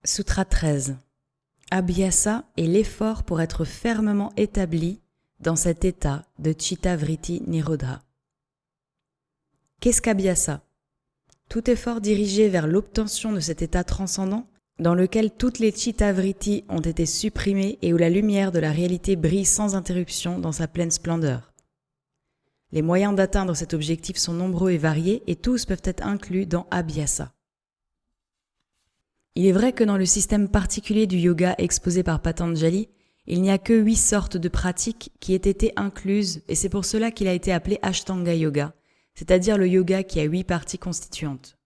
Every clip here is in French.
Sutra 13. Abhyasa est l'effort pour être fermement établi dans cet état de Chitta Vritti Nirodha. Qu'est-ce qu'Abhyasa ? Tout effort dirigé vers l'obtention de cet état transcendant, dans lequel toutes les Chitta Vritti ont été supprimées et où la lumière de la réalité brille sans interruption dans sa pleine splendeur. Les moyens d'atteindre cet objectif sont nombreux et variés et tous peuvent être inclus dans Abhyasa. Il est vrai que dans le système particulier du yoga exposé par Patanjali, il n'y a que 8 sortes de pratiques qui aient été incluses et c'est pour cela qu'il a été appelé Ashtanga Yoga, c'est-à-dire le yoga qui a 8 parties constituantes.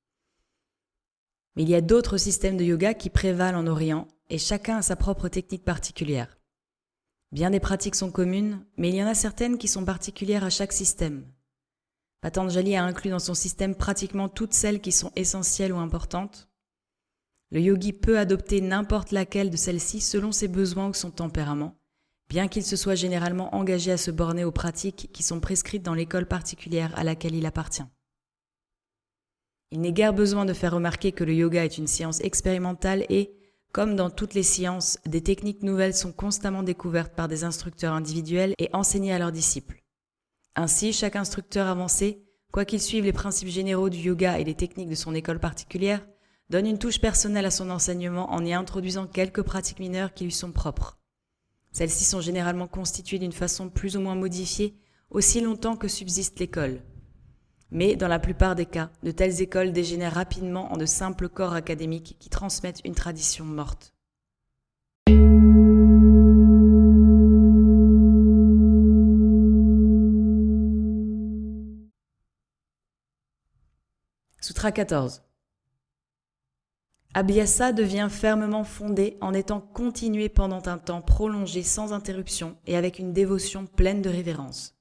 Mais il y a d'autres systèmes de yoga qui prévalent en Orient et chacun a sa propre technique particulière. Bien des pratiques sont communes, mais il y en a certaines qui sont particulières à chaque système. Patanjali a inclus dans son système pratiquement toutes celles qui sont essentielles ou importantes. Le yogi peut adopter n'importe laquelle de celles-ci selon ses besoins ou son tempérament, bien qu'il se soit généralement engagé à se borner aux pratiques qui sont prescrites dans l'école particulière à laquelle il appartient. Il n'est guère besoin de faire remarquer que le yoga est une science expérimentale et, comme dans toutes les sciences, des techniques nouvelles sont constamment découvertes par des instructeurs individuels et enseignées à leurs disciples. Ainsi, chaque instructeur avancé, quoiqu'il suive les principes généraux du yoga et les techniques de son école particulière, donne une touche personnelle à son enseignement en y introduisant quelques pratiques mineures qui lui sont propres. Celles-ci sont généralement constituées d'une façon plus ou moins modifiée aussi longtemps que subsiste l'école. Mais dans la plupart des cas, de telles écoles dégénèrent rapidement en de simples corps académiques qui transmettent une tradition morte. Sutra 14. Abhyasa devient fermement fondé en étant continué pendant un temps prolongé sans interruption et avec une dévotion pleine de révérence.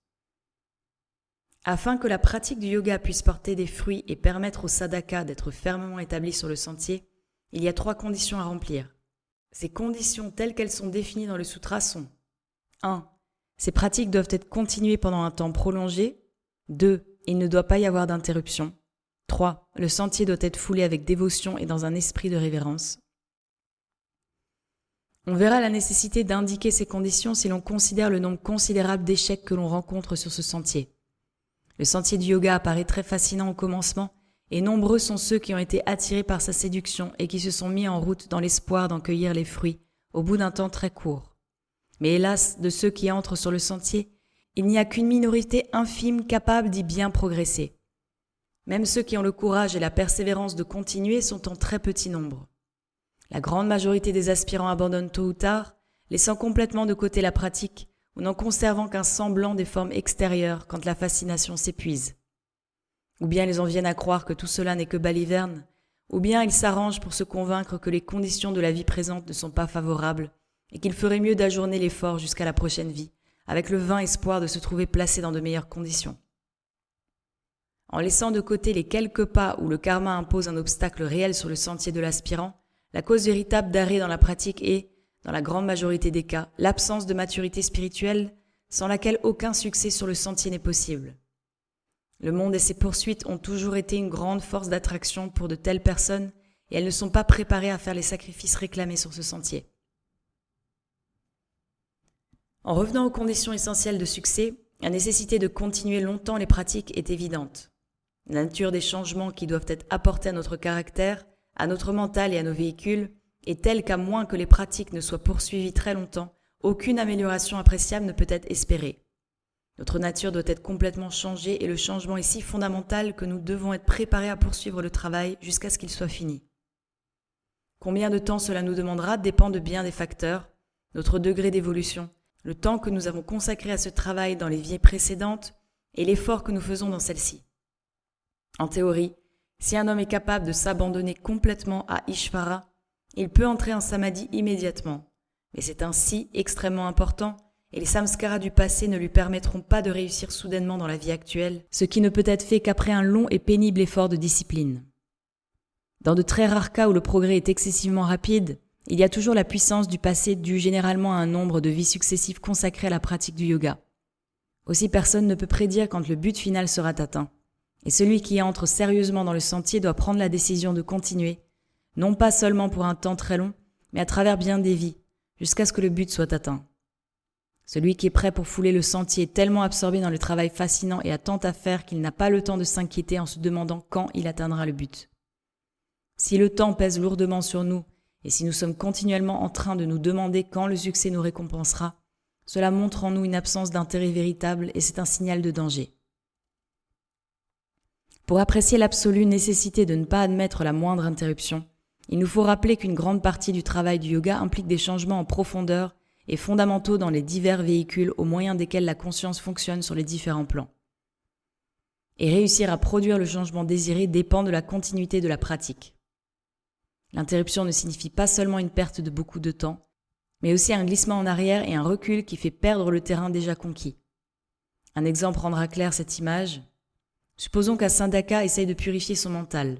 Afin que la pratique du yoga puisse porter des fruits et permettre au sadhaka d'être fermement établi sur le sentier, il y a 3 conditions à remplir. Ces conditions telles qu'elles sont définies dans le sutra sont 1. Ces pratiques doivent être continuées pendant un temps prolongé. 2. Il ne doit pas y avoir d'interruption. 3. Le sentier doit être foulé avec dévotion et dans un esprit de révérence. On verra la nécessité d'indiquer ces conditions si l'on considère le nombre considérable d'échecs que l'on rencontre sur ce sentier. Le sentier du yoga apparaît très fascinant au commencement et nombreux sont ceux qui ont été attirés par sa séduction et qui se sont mis en route dans l'espoir d'en cueillir les fruits au bout d'un temps très court. Mais hélas, de ceux qui entrent sur le sentier, il n'y a qu'une minorité infime capable d'y bien progresser. Même ceux qui ont le courage et la persévérance de continuer sont en très petit nombre. La grande majorité des aspirants abandonnent tôt ou tard, laissant complètement de côté la pratique ou n'en conservant qu'un semblant des formes extérieures quand la fascination s'épuise. Ou bien ils en viennent à croire que tout cela n'est que baliverne, ou bien ils s'arrangent pour se convaincre que les conditions de la vie présente ne sont pas favorables et qu'il ferait mieux d'ajourner l'effort jusqu'à la prochaine vie, avec le vain espoir de se trouver placé dans de meilleures conditions. En laissant de côté les quelques pas où le karma impose un obstacle réel sur le sentier de l'aspirant, la cause véritable d'arrêt dans la pratique est, dans la grande majorité des cas, l'absence de maturité spirituelle sans laquelle aucun succès sur le sentier n'est possible. Le monde et ses poursuites ont toujours été une grande force d'attraction pour de telles personnes et elles ne sont pas préparées à faire les sacrifices réclamés sur ce sentier. En revenant aux conditions essentielles de succès, la nécessité de continuer longtemps les pratiques est évidente. La nature des changements qui doivent être apportés à notre caractère, à notre mental et à nos véhicules est telle qu'à moins que les pratiques ne soient poursuivies très longtemps, aucune amélioration appréciable ne peut être espérée. Notre nature doit être complètement changée et le changement est si fondamental que nous devons être préparés à poursuivre le travail jusqu'à ce qu'il soit fini. Combien de temps cela nous demandera dépend de bien des facteurs, notre degré d'évolution, le temps que nous avons consacré à ce travail dans les vies précédentes et l'effort que nous faisons dans celle-ci. En théorie, si un homme est capable de s'abandonner complètement à Ishvara, il peut entrer en samadhi immédiatement. Mais c'est un si extrêmement important et les samskaras du passé ne lui permettront pas de réussir soudainement dans la vie actuelle, ce qui ne peut être fait qu'après un long et pénible effort de discipline. Dans de très rares cas où le progrès est excessivement rapide, il y a toujours la puissance du passé due généralement à un nombre de vies successives consacrées à la pratique du yoga. Aussi personne ne peut prédire quand le but final sera atteint. Et celui qui entre sérieusement dans le sentier doit prendre la décision de continuer, non pas seulement pour un temps très long, mais à travers bien des vies, jusqu'à ce que le but soit atteint. Celui qui est prêt pour fouler le sentier est tellement absorbé dans le travail fascinant et a tant à faire qu'il n'a pas le temps de s'inquiéter en se demandant quand il atteindra le but. Si le temps pèse lourdement sur nous, et si nous sommes continuellement en train de nous demander quand le succès nous récompensera, cela montre en nous une absence d'intérêt véritable et c'est un signal de danger. Pour apprécier l'absolue nécessité de ne pas admettre la moindre interruption, il nous faut rappeler qu'une grande partie du travail du yoga implique des changements en profondeur et fondamentaux dans les divers véhicules au moyen desquels la conscience fonctionne sur les différents plans. Et réussir à produire le changement désiré dépend de la continuité de la pratique. L'interruption ne signifie pas seulement une perte de beaucoup de temps, mais aussi un glissement en arrière et un recul qui fait perdre le terrain déjà conquis. Un exemple rendra clair cette image. Supposons qu'un sadhaka essaye de purifier son mental.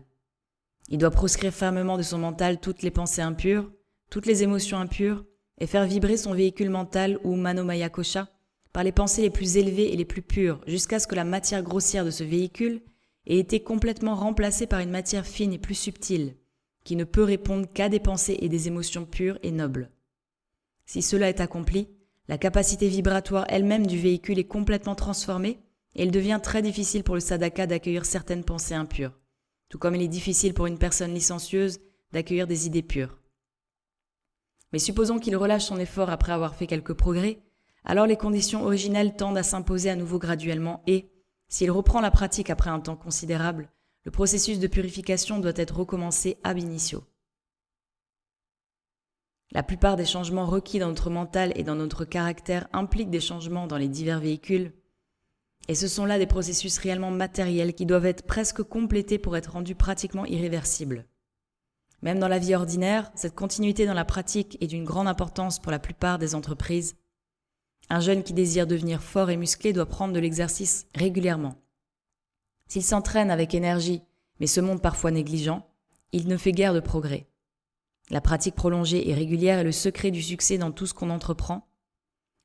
Il doit proscrire fermement de son mental toutes les pensées impures, toutes les émotions impures, et faire vibrer son véhicule mental ou manomaya kosha par les pensées les plus élevées et les plus pures, jusqu'à ce que la matière grossière de ce véhicule ait été complètement remplacée par une matière fine et plus subtile, qui ne peut répondre qu'à des pensées et des émotions pures et nobles. Si cela est accompli, la capacité vibratoire elle-même du véhicule est complètement transformée et il devient très difficile pour le sadhaka d'accueillir certaines pensées impures, tout comme il est difficile pour une personne licencieuse d'accueillir des idées pures. Mais supposons qu'il relâche son effort après avoir fait quelques progrès, alors les conditions originelles tendent à s'imposer à nouveau graduellement et, s'il reprend la pratique après un temps considérable, le processus de purification doit être recommencé ab initio. La plupart des changements requis dans notre mental et dans notre caractère impliquent des changements dans les divers véhicules, et ce sont là des processus réellement matériels qui doivent être presque complétés pour être rendus pratiquement irréversibles. Même dans la vie ordinaire, cette continuité dans la pratique est d'une grande importance pour la plupart des entreprises. Un jeune qui désire devenir fort et musclé doit prendre de l'exercice régulièrement. S'il s'entraîne avec énergie, mais se montre parfois négligent, il ne fait guère de progrès. La pratique prolongée et régulière est le secret du succès dans tout ce qu'on entreprend.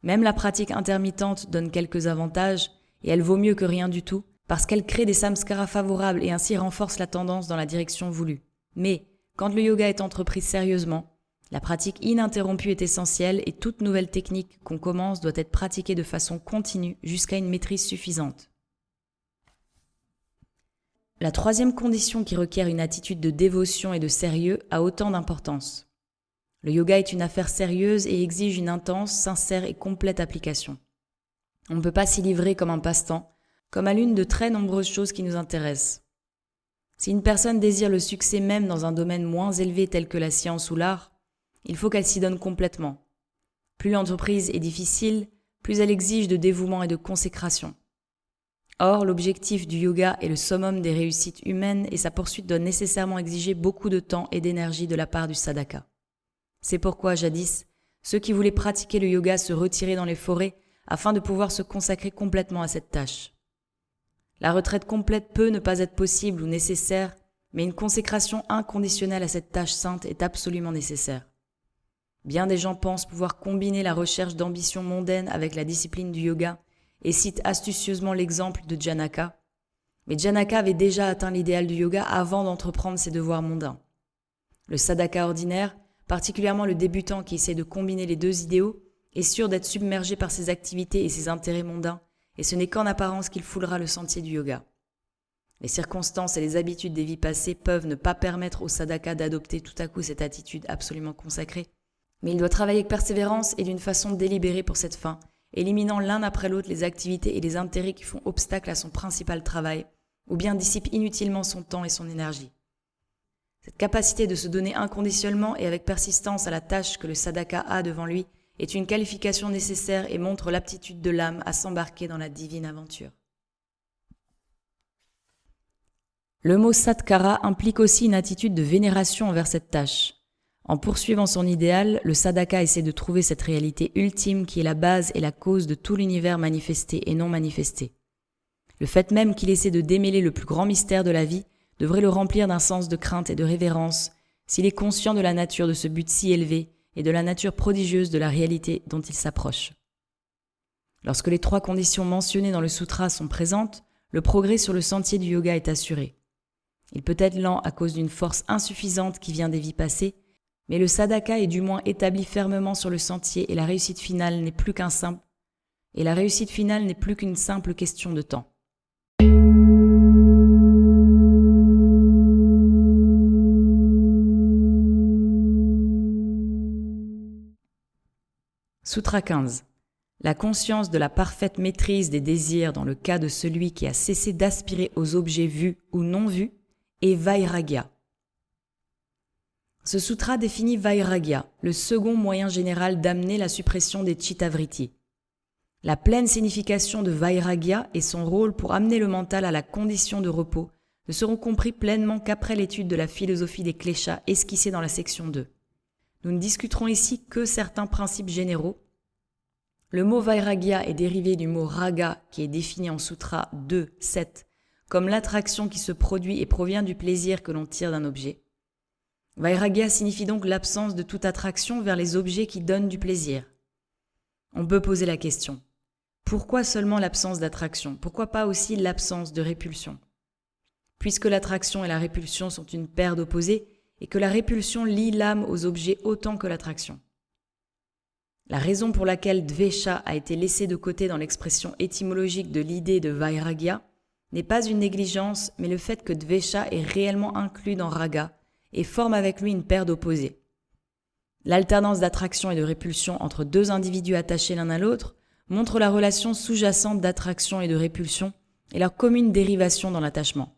Même la pratique intermittente donne quelques avantages, et elle vaut mieux que rien du tout, parce qu'elle crée des samskaras favorables et ainsi renforce la tendance dans la direction voulue. Mais, quand le yoga est entrepris sérieusement, la pratique ininterrompue est essentielle et toute nouvelle technique qu'on commence doit être pratiquée de façon continue jusqu'à une maîtrise suffisante. La troisième condition qui requiert une attitude de dévotion et de sérieux a autant d'importance. Le yoga est une affaire sérieuse et exige une intense, sincère et complète application. On ne peut pas s'y livrer comme un passe-temps, comme à l'une de très nombreuses choses qui nous intéressent. Si une personne désire le succès même dans un domaine moins élevé tel que la science ou l'art, il faut qu'elle s'y donne complètement. Plus l'entreprise est difficile, plus elle exige de dévouement et de consécration. Or, l'objectif du yoga est le summum des réussites humaines et sa poursuite doit nécessairement exiger beaucoup de temps et d'énergie de la part du sadhaka. C'est pourquoi, jadis, ceux qui voulaient pratiquer le yoga se retiraient dans les forêts afin de pouvoir se consacrer complètement à cette tâche. La retraite complète peut ne pas être possible ou nécessaire, mais une consécration inconditionnelle à cette tâche sainte est absolument nécessaire. Bien des gens pensent pouvoir combiner la recherche d'ambition mondaine avec la discipline du yoga et citent astucieusement l'exemple de Janaka. Mais Janaka avait déjà atteint l'idéal du yoga avant d'entreprendre ses devoirs mondains. Le sadhaka ordinaire, particulièrement le débutant qui essaie de combiner les deux idéaux, est sûr d'être submergé par ses activités et ses intérêts mondains, et ce n'est qu'en apparence qu'il foulera le sentier du yoga. Les circonstances et les habitudes des vies passées peuvent ne pas permettre au sadhaka d'adopter tout à coup cette attitude absolument consacrée, mais il doit travailler avec persévérance et d'une façon délibérée pour cette fin, éliminant l'un après l'autre les activités et les intérêts qui font obstacle à son principal travail, ou bien dissipent inutilement son temps et son énergie. Cette capacité de se donner inconditionnellement et avec persistance à la tâche que le sadhaka a devant lui est une qualification nécessaire et montre l'aptitude de l'âme à s'embarquer dans la divine aventure. Le mot satkara implique aussi une attitude de vénération envers cette tâche. En poursuivant son idéal, le sadhaka essaie de trouver cette réalité ultime qui est la base et la cause de tout l'univers manifesté et non manifesté. Le fait même qu'il essaie de démêler le plus grand mystère de la vie devrait le remplir d'un sens de crainte et de révérence s'il est conscient de la nature de ce but si élevé et de la nature prodigieuse de la réalité dont il s'approche. Lorsque les 3 conditions mentionnées dans le sutra sont présentes, le progrès sur le sentier du yoga est assuré. Il peut être lent à cause d'une force insuffisante qui vient des vies passées, mais le sadhaka est du moins établi fermement sur le sentier et la réussite finale n'est plus qu'une simple question de temps. Sutra 15. La conscience de la parfaite maîtrise des désirs dans le cas de celui qui a cessé d'aspirer aux objets vus ou non vus est Vairagya. Ce sutra définit Vairagya, le second moyen général d'amener la suppression des chittavritti. La pleine signification de Vairagya et son rôle pour amener le mental à la condition de repos ne seront compris pleinement qu'après l'étude de la philosophie des kleshas esquissée dans la section 2. Nous ne discuterons ici que certains principes généraux. Le mot Vairagya est dérivé du mot raga qui est défini en Sutra 2.7 comme l'attraction qui se produit et provient du plaisir que l'on tire d'un objet. Vairagya signifie donc l'absence de toute attraction vers les objets qui donnent du plaisir. On peut poser la question, pourquoi seulement l'absence d'attraction? Pourquoi pas aussi l'absence de répulsion? Puisque l'attraction et la répulsion sont une paire d'opposés et que la répulsion lie l'âme aux objets autant que l'attraction. La raison pour laquelle dvesha a été laissé de côté dans l'expression étymologique de l'idée de Vairagya n'est pas une négligence, mais le fait que dvesha est réellement inclus dans raga et forme avec lui une paire d'opposés. L'alternance d'attraction et de répulsion entre deux individus attachés l'un à l'autre montre la relation sous-jacente d'attraction et de répulsion et leur commune dérivation dans l'attachement.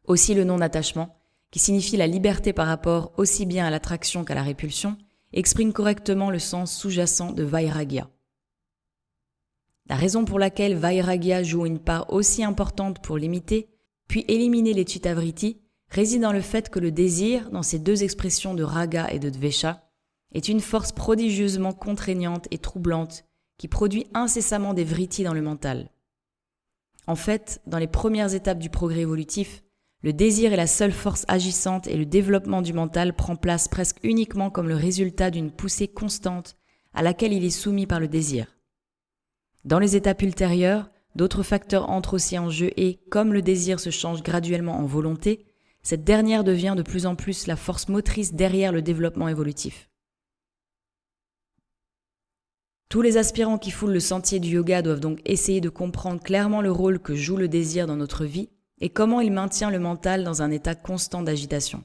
Aussi le non-attachement, qui signifie la liberté par rapport aussi bien à l'attraction qu'à la répulsion, exprime correctement le sens sous-jacent de Vairagya. La raison pour laquelle Vairagya joue une part aussi importante pour limiter, puis éliminer les chittavritti, réside dans le fait que le désir, dans ces deux expressions de raga et de dvesha, est une force prodigieusement contraignante et troublante qui produit incessamment des vrittis dans le mental. En fait, dans les premières étapes du progrès évolutif, le désir est la seule force agissante et le développement du mental prend place presque uniquement comme le résultat d'une poussée constante à laquelle il est soumis par le désir. Dans les étapes ultérieures, d'autres facteurs entrent aussi en jeu et, comme le désir se change graduellement en volonté, cette dernière devient de plus en plus la force motrice derrière le développement évolutif. Tous les aspirants qui foulent le sentier du yoga doivent donc essayer de comprendre clairement le rôle que joue le désir dans notre vie et comment il maintient le mental dans un état constant d'agitation.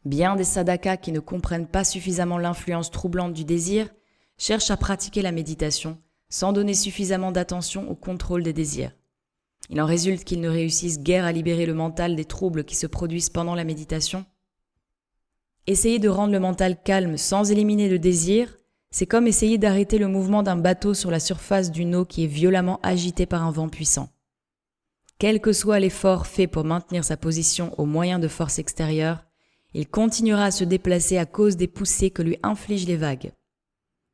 Bien des sadhakas qui ne comprennent pas suffisamment l'influence troublante du désir cherchent à pratiquer la méditation sans donner suffisamment d'attention au contrôle des désirs. Il en résulte qu'ils ne réussissent guère à libérer le mental des troubles qui se produisent pendant la méditation. Essayer de rendre le mental calme sans éliminer le désir, c'est comme essayer d'arrêter le mouvement d'un bateau sur la surface d'une eau qui est violemment agitée par un vent puissant. Quel que soit l'effort fait pour maintenir sa position au moyen de forces extérieures, il continuera à se déplacer à cause des poussées que lui infligent les vagues.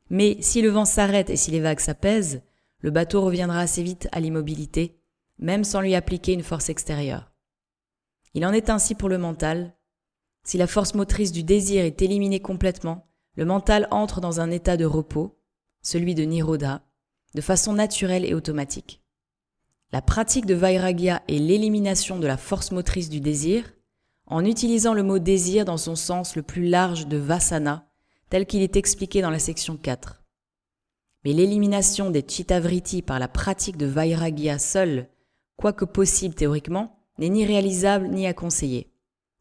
Mais si le vent s'arrête et si les vagues s'apaisent, le bateau reviendra assez vite à l'immobilité, même sans lui appliquer une force extérieure. Il en est ainsi pour le mental. Si la force motrice du désir est éliminée complètement, le mental entre dans un état de repos, celui de Nirodha, de façon naturelle et automatique. La pratique de Vairagya est l'élimination de la force motrice du désir, en utilisant le mot désir dans son sens le plus large de Vasana, tel qu'il est expliqué dans la section 4. Mais l'élimination des chittavritti par la pratique de Vairagya seule, quoique possible théoriquement, n'est ni réalisable ni à conseiller.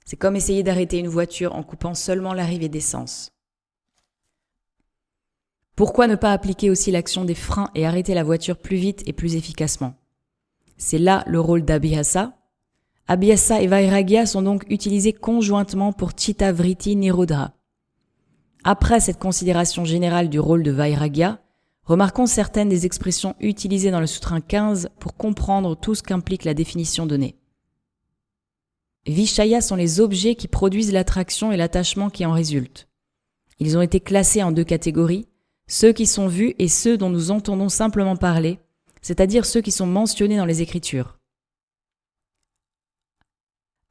C'est comme essayer d'arrêter une voiture en coupant seulement l'arrivée d'essence. Pourquoi ne pas appliquer aussi l'action des freins et arrêter la voiture plus vite et plus efficacement? C'est là le rôle d'Abhyasa. Abhyasa et Vairagya sont donc utilisés conjointement pour Chittavritti Nirodha. Après cette considération générale du rôle de Vairagya, remarquons certaines des expressions utilisées dans le Sutra 15 pour comprendre tout ce qu'implique la définition donnée. Vishaya sont les objets qui produisent l'attraction et l'attachement qui en résultent. Ils ont été classés en deux catégories, ceux qui sont vus et ceux dont nous entendons simplement parler, c'est-à-dire ceux qui sont mentionnés dans les Écritures.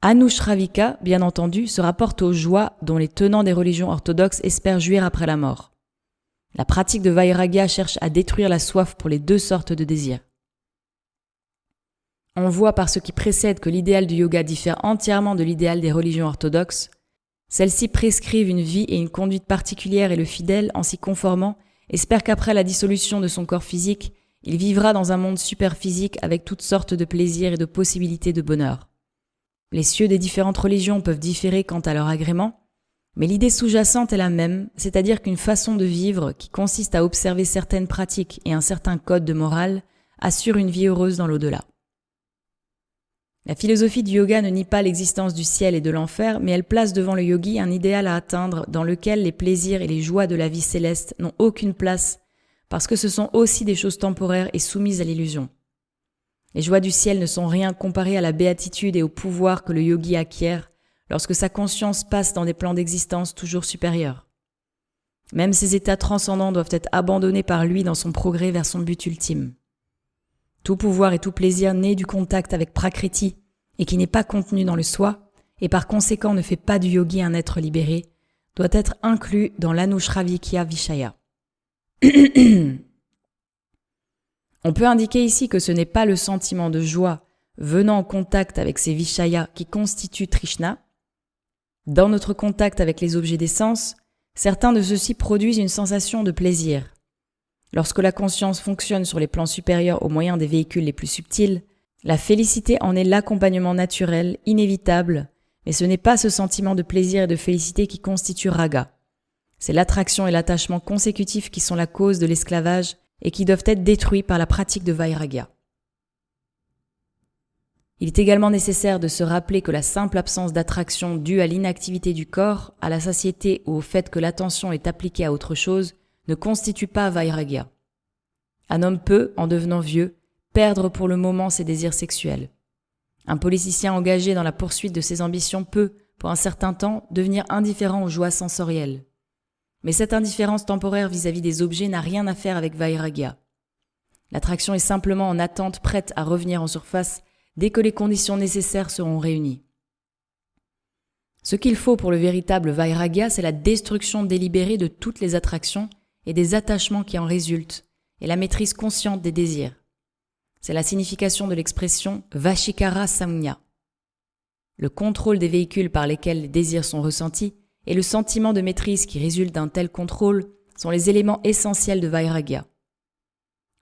Anushravika, bien entendu, se rapporte aux joies dont les tenants des religions orthodoxes espèrent jouir après la mort. La pratique de Vairagya cherche à détruire la soif pour les deux sortes de désirs. On voit par ce qui précède que l'idéal du yoga diffère entièrement de l'idéal des religions orthodoxes. Celles-ci prescrivent une vie et une conduite particulière et le fidèle, en s'y conformant, espère qu'après la dissolution de son corps physique, il vivra dans un monde superphysique avec toutes sortes de plaisirs et de possibilités de bonheur. Les cieux des différentes religions peuvent différer quant à leur agrément, mais l'idée sous-jacente est la même, c'est-à-dire qu'une façon de vivre qui consiste à observer certaines pratiques et un certain code de morale assure une vie heureuse dans l'au-delà. La philosophie du yoga ne nie pas l'existence du ciel et de l'enfer, mais elle place devant le yogi un idéal à atteindre dans lequel les plaisirs et les joies de la vie céleste n'ont aucune place, parce que ce sont aussi des choses temporaires et soumises à l'illusion. Les joies du ciel ne sont rien comparées à la béatitude et au pouvoir que le yogi acquiert lorsque sa conscience passe dans des plans d'existence toujours supérieurs. Même ces états transcendants doivent être abandonnés par lui dans son progrès vers son but ultime. Tout pouvoir et tout plaisir né du contact avec Prakriti et qui n'est pas contenu dans le soi, et par conséquent ne fait pas du yogi un être libéré, doit être inclus dans l'Anushravikya Vishaya. On peut indiquer ici que ce n'est pas le sentiment de joie venant en contact avec ces Vishayas qui constituent Trishna. Dans notre contact avec les objets des sens, certains de ceux-ci produisent une sensation de plaisir. Lorsque la conscience fonctionne sur les plans supérieurs au moyen des véhicules les plus subtils, la félicité en est l'accompagnement naturel, inévitable, mais ce n'est pas ce sentiment de plaisir et de félicité qui constitue raga. C'est l'attraction et l'attachement consécutifs qui sont la cause de l'esclavage et qui doivent être détruits par la pratique de Vairagya. Il est également nécessaire de se rappeler que la simple absence d'attraction due à l'inactivité du corps, à la satiété ou au fait que l'attention est appliquée à autre chose, ne constitue pas Vairagya. Un homme peut, en devenant vieux, perdre pour le moment ses désirs sexuels. Un politicien engagé dans la poursuite de ses ambitions peut, pour un certain temps, devenir indifférent aux joies sensorielles. Mais cette indifférence temporaire vis-à-vis des objets n'a rien à faire avec Vairagya. L'attraction est simplement en attente prête à revenir en surface dès que les conditions nécessaires seront réunies. Ce qu'il faut pour le véritable Vairagya, c'est la destruction délibérée de toutes les attractions et des attachements qui en résultent, et la maîtrise consciente des désirs. C'est la signification de l'expression Vashikara Samnya. Le contrôle des véhicules par lesquels les désirs sont ressentis et le sentiment de maîtrise qui résulte d'un tel contrôle sont les éléments essentiels de Vairagya.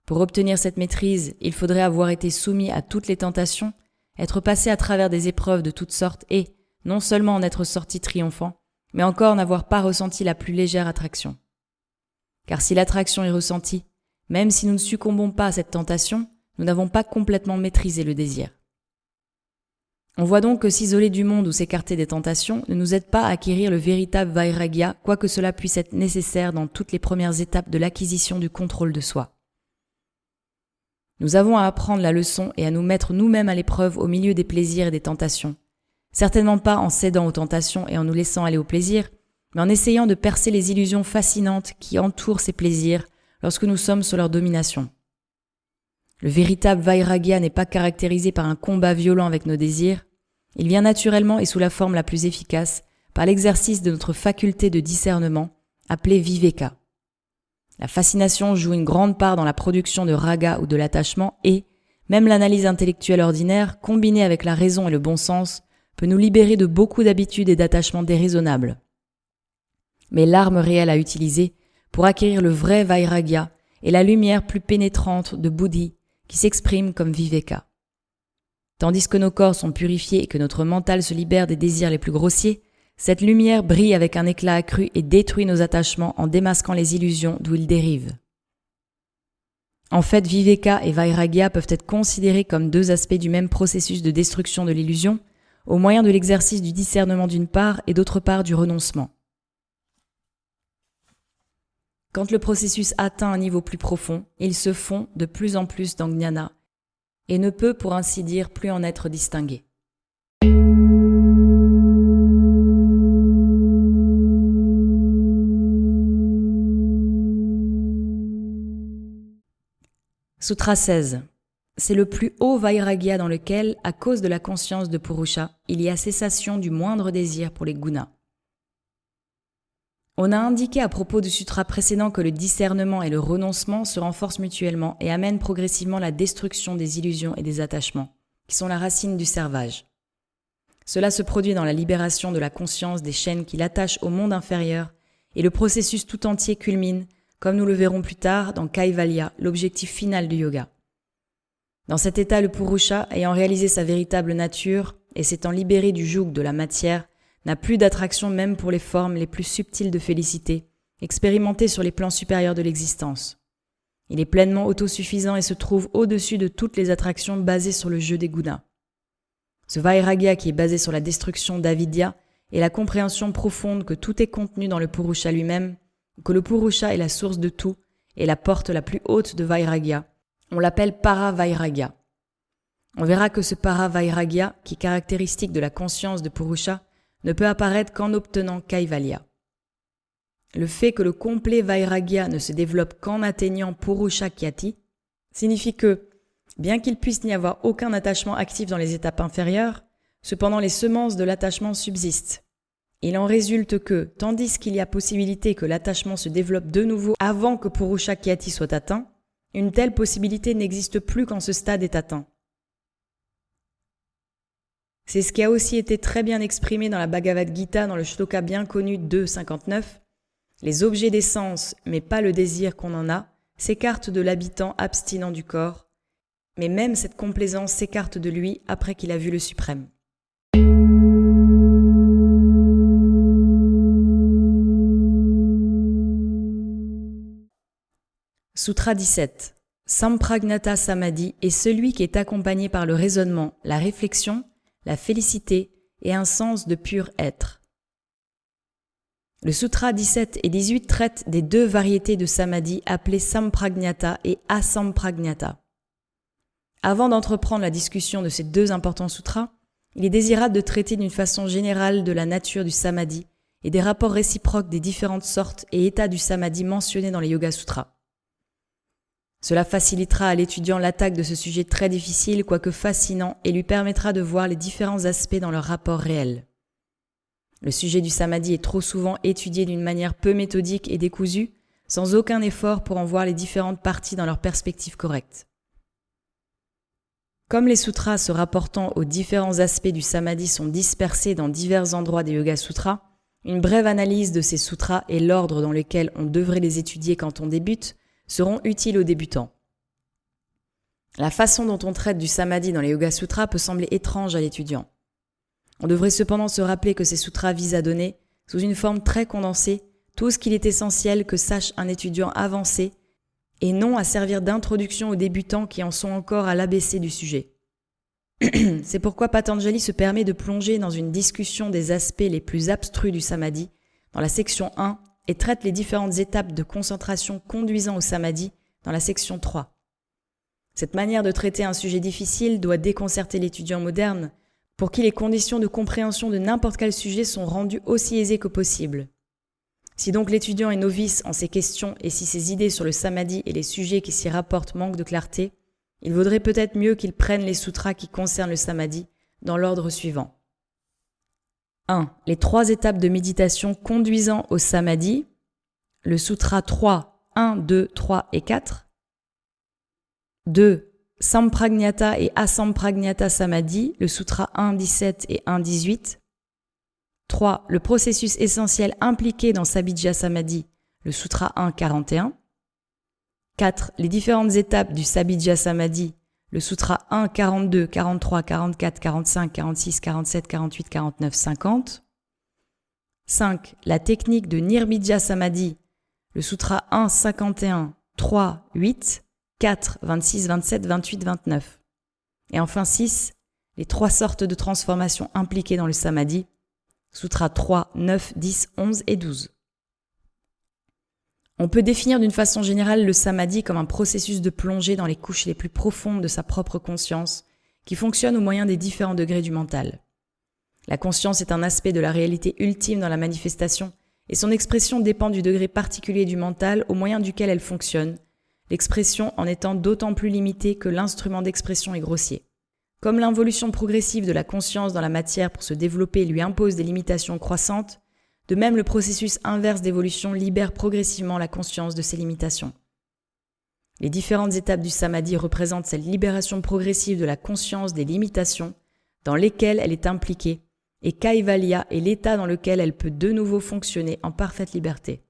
Pour obtenir cette maîtrise, il faudrait avoir été soumis à toutes les tentations, être passé à travers des épreuves de toutes sortes et, non seulement en être sorti triomphant, mais encore n'avoir pas ressenti la plus légère attraction. Car si l'attraction est ressentie, même si nous ne succombons pas à cette tentation, nous n'avons pas complètement maîtrisé le désir. On voit donc que s'isoler du monde ou s'écarter des tentations ne nous aide pas à acquérir le véritable Vairagya, quoique cela puisse être nécessaire dans toutes les premières étapes de l'acquisition du contrôle de soi. Nous avons à apprendre la leçon et à nous mettre nous-mêmes à l'épreuve au milieu des plaisirs et des tentations. Certainement pas en cédant aux tentations et en nous laissant aller au plaisir, mais en essayant de percer les illusions fascinantes qui entourent ces plaisirs lorsque nous sommes sous leur domination. Le véritable Vairagya n'est pas caractérisé par un combat violent avec nos désirs, il vient naturellement et sous la forme la plus efficace par l'exercice de notre faculté de discernement, appelée Viveka. La fascination joue une grande part dans la production de raga ou de l'attachement et, même l'analyse intellectuelle ordinaire, combinée avec la raison et le bon sens, peut nous libérer de beaucoup d'habitudes et d'attachements déraisonnables. Mais l'arme réelle à utiliser pour acquérir le vrai Vairagya est la lumière plus pénétrante de Buddhi qui s'exprime comme Viveka. Tandis que nos corps sont purifiés et que notre mental se libère des désirs les plus grossiers, cette lumière brille avec un éclat accru et détruit nos attachements en démasquant les illusions d'où ils dérivent. En fait, Viveka et Vairagya peuvent être considérés comme deux aspects du même processus de destruction de l'illusion, au moyen de l'exercice du discernement d'une part et d'autre part du renoncement. Quand le processus atteint un niveau plus profond, il se fond de plus en plus dans Jnana et ne peut, pour ainsi dire, plus en être distingué. Sutra 16. C'est le plus haut Vairagya dans lequel, à cause de la conscience de Purusha, il y a cessation du moindre désir pour les gunas. On a indiqué à propos du sutra précédent que le discernement et le renoncement se renforcent mutuellement et amènent progressivement la destruction des illusions et des attachements, qui sont la racine du servage. Cela se produit dans la libération de la conscience des chaînes qui l'attachent au monde inférieur, et le processus tout entier culmine, comme nous le verrons plus tard, dans Kaivalya, l'objectif final du yoga. Dans cet état, le Purusha, ayant réalisé sa véritable nature et s'étant libéré du joug de la matière, n'a plus d'attraction même pour les formes les plus subtiles de félicité, expérimentées sur les plans supérieurs de l'existence. Il est pleinement autosuffisant et se trouve au-dessus de toutes les attractions basées sur le jeu des gunas. Ce vairagya qui est basé sur la destruction d'avidya et la compréhension profonde que tout est contenu dans le Purusha lui-même, que le Purusha est la source de tout et la porte la plus haute de vairagya. On l'appelle para-vairagya. On verra que ce para-vairagya, qui est caractéristique de la conscience de Purusha, ne peut apparaître qu'en obtenant Kaivalya. Le fait que le complet vairagya ne se développe qu'en atteignant Purusha Kyati signifie que, bien qu'il puisse n'y avoir aucun attachement actif dans les étapes inférieures, cependant les semences de l'attachement subsistent. Il en résulte que, tandis qu'il y a possibilité que l'attachement se développe de nouveau avant que Purusha Kyati soit atteint, une telle possibilité n'existe plus quand ce stade est atteint. C'est ce qui a aussi été très bien exprimé dans la Bhagavad Gita dans le shloka bien connu 2.59. Les objets des sens, mais pas le désir qu'on en a, s'écartent de l'habitant abstinent du corps, mais même cette complaisance s'écarte de lui après qu'il a vu le suprême. Sutra 17. Sampragnata Samadhi est celui qui est accompagné par le raisonnement, la réflexion, la félicité et un sens de pur être. Le Sutra 17 et 18 traitent des deux variétés de Samadhi appelées Sampragnata et Asampragnata. Avant d'entreprendre la discussion de ces deux importants sutras, il est désirable de traiter d'une façon générale de la nature du Samadhi et des rapports réciproques des différentes sortes et états du Samadhi mentionnés dans les Yoga Sutras. Cela facilitera à l'étudiant l'attaque de ce sujet très difficile, quoique fascinant, et lui permettra de voir les différents aspects dans leur rapport réel. Le sujet du Samadhi est trop souvent étudié d'une manière peu méthodique et décousue, sans aucun effort pour en voir les différentes parties dans leur perspective correcte. Comme les sutras se rapportant aux différents aspects du Samadhi sont dispersés dans divers endroits des Yoga Sutras, une brève analyse de ces sutras et l'ordre dans lequel on devrait les étudier quand on débute seront utiles aux débutants. La façon dont on traite du Samadhi dans les Yoga Sutras peut sembler étrange à l'étudiant. On devrait cependant se rappeler que ces sutras visent à donner, sous une forme très condensée, tout ce qu'il est essentiel que sache un étudiant avancé et non à servir d'introduction aux débutants qui en sont encore à l'ABC du sujet. C'est pourquoi Patanjali se permet de plonger dans une discussion des aspects les plus abstrus du Samadhi dans la section 1 et traite les différentes étapes de concentration conduisant au Samadhi dans la section 3. Cette manière de traiter un sujet difficile doit déconcerter l'étudiant moderne, pour qui les conditions de compréhension de n'importe quel sujet sont rendues aussi aisées que possible. Si donc l'étudiant est novice en ces questions et si ses idées sur le Samadhi et les sujets qui s'y rapportent manquent de clarté, il vaudrait peut-être mieux qu'il prenne les sutras qui concernent le Samadhi dans l'ordre suivant. 1. Les 3 étapes de méditation conduisant au Samadhi, le Sutra 3, 1, 2, 3 et 4. 2. Sampragnata et Asampragnata Samadhi, le Sutra 1, 17 et 1, 18. 3. Le processus essentiel impliqué dans Sabhidja Samadhi, le Sutra 1, 41. 4. Les différentes étapes du Sabhidja Samadhi, le Sutra 1, 42, 43, 44, 45, 46, 47, 48, 49, 50. 5. La technique de Nirbidja Samadhi, le Sutra 1, 51, 3, 8, 4, 26, 27, 28, 29. Et enfin 6. Les 3 sortes de transformations impliquées dans le Samadhi, Sutra 3, 9, 10, 11 et 12. On peut définir d'une façon générale le Samadhi comme un processus de plongée dans les couches les plus profondes de sa propre conscience, qui fonctionne au moyen des différents degrés du mental. La conscience est un aspect de la réalité ultime dans la manifestation, et son expression dépend du degré particulier du mental au moyen duquel elle fonctionne, l'expression en étant d'autant plus limitée que l'instrument d'expression est grossier. Comme l'involution progressive de la conscience dans la matière pour se développer lui impose des limitations croissantes, de même le processus inverse d'évolution libère progressivement la conscience de ses limitations. Les différentes étapes du samadhi représentent cette libération progressive de la conscience des limitations dans lesquelles elle est impliquée, et Kaivalya est l'état dans lequel elle peut de nouveau fonctionner en parfaite liberté.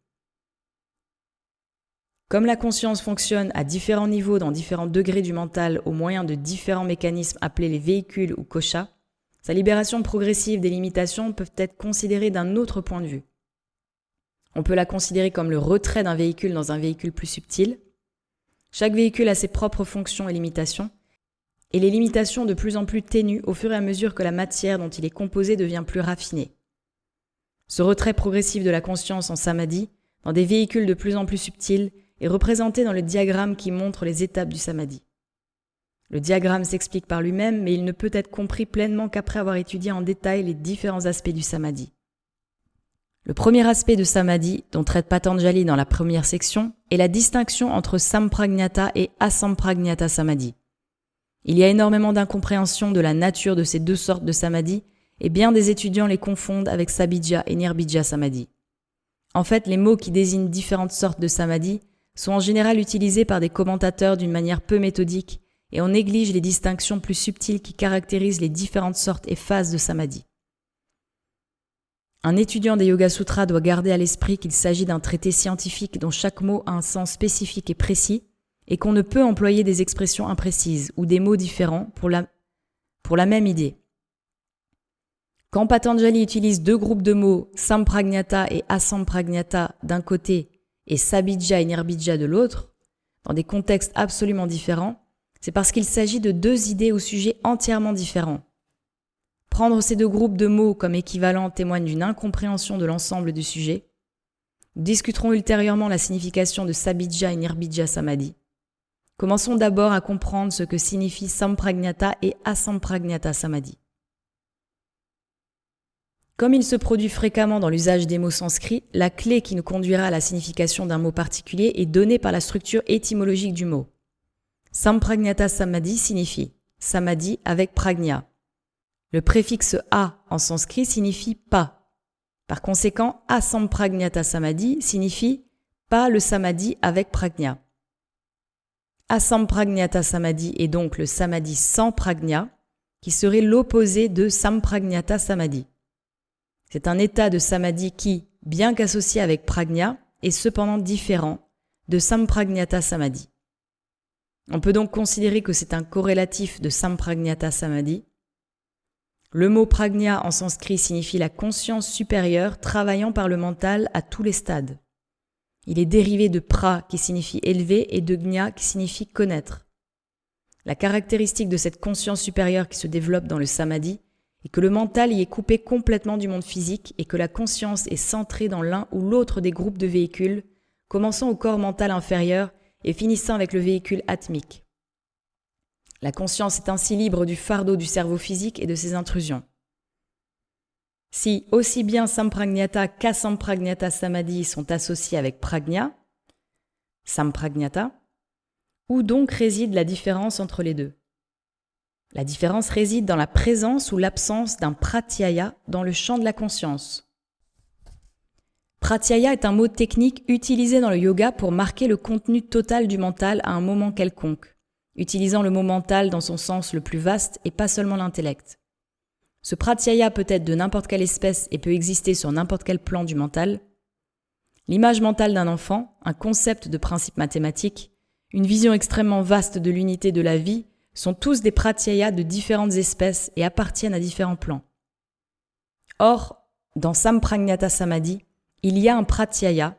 Comme la conscience fonctionne à différents niveaux dans différents degrés du mental au moyen de différents mécanismes appelés les véhicules ou koshas, sa libération progressive des limitations peut être considérée d'un autre point de vue. On peut la considérer comme le retrait d'un véhicule dans un véhicule plus subtil. Chaque véhicule a ses propres fonctions et limitations, et les limitations de plus en plus ténues au fur et à mesure que la matière dont il est composé devient plus raffinée. Ce retrait progressif de la conscience en samadhi, dans des véhicules de plus en plus subtils, est représenté dans le diagramme qui montre les étapes du samadhi. Le diagramme s'explique par lui-même, mais il ne peut être compris pleinement qu'après avoir étudié en détail les différents aspects du samadhi. Le premier aspect de samadhi, dont traite Patanjali dans la première section, est la distinction entre sampragnata et asampragnata samadhi. Il y a énormément d'incompréhension de la nature de ces deux sortes de samadhi, et bien des étudiants les confondent avec sabhidja et nirbhidja samadhi. En fait, les mots qui désignent différentes sortes de samadhi sont en général utilisés par des commentateurs d'une manière peu méthodique et on néglige les distinctions plus subtiles qui caractérisent les différentes sortes et phases de samadhi. Un étudiant des Yoga Sutras doit garder à l'esprit qu'il s'agit d'un traité scientifique dont chaque mot a un sens spécifique et précis et qu'on ne peut employer des expressions imprécises ou des mots différents pour la même idée. Quand Patanjali utilise deux groupes de mots, sampragnata et asampragnata d'un côté et sabhidja et nirbhidja de l'autre, dans des contextes absolument différents, c'est parce qu'il s'agit de deux idées ou sujets entièrement différents. Prendre ces deux groupes de mots comme équivalents témoigne d'une incompréhension de l'ensemble du sujet. Nous discuterons ultérieurement la signification de sabhidja et nirbhidja samadhi. Commençons d'abord à comprendre ce que signifient sampragnata et asampragnata samadhi. Comme il se produit fréquemment dans l'usage des mots sanscrits, la clé qui nous conduira à la signification d'un mot particulier est donnée par la structure étymologique du mot. Sampragnata samadhi signifie samadhi avec pragna. Le préfixe a en sanskrit signifie pas. Par conséquent, asampragnata samadhi signifie pas le samadhi avec pragna. Asampragnata samadhi est donc le samadhi sans pragna, qui serait l'opposé de sampragnata samadhi. C'est un état de samadhi qui, bien qu'associé avec pragna, est cependant différent de sampragnata samadhi. On peut donc considérer que c'est un corrélatif de sampragnata samadhi. Le mot pragna en sanskrit signifie la conscience supérieure travaillant par le mental à tous les stades. Il est dérivé de pra qui signifie élevé et de gna qui signifie connaître. La caractéristique de cette conscience supérieure qui se développe dans le samadhi est que le mental y est coupé complètement du monde physique et que la conscience est centrée dans l'un ou l'autre des groupes de véhicules, commençant au corps mental inférieur et finissant avec le véhicule atmique. La conscience est ainsi libre du fardeau du cerveau physique et de ses intrusions. Si aussi bien sampragnata qu'asampragnata samadhi sont associés avec pragna, sampragnata, où donc réside la différence entre les deux ? La différence réside dans la présence ou l'absence d'un pratyaya dans le champ de la conscience. Pratyaya est un mot technique utilisé dans le yoga pour marquer le contenu total du mental à un moment quelconque, utilisant le mot mental dans son sens le plus vaste et pas seulement l'intellect. Ce pratyaya peut être de n'importe quelle espèce et peut exister sur n'importe quel plan du mental. L'image mentale d'un enfant, un concept de principe mathématique, une vision extrêmement vaste de l'unité de la vie, sont tous des pratyayas de différentes espèces et appartiennent à différents plans. Or, dans Sampragnata Samadhi, il y a un pratyaya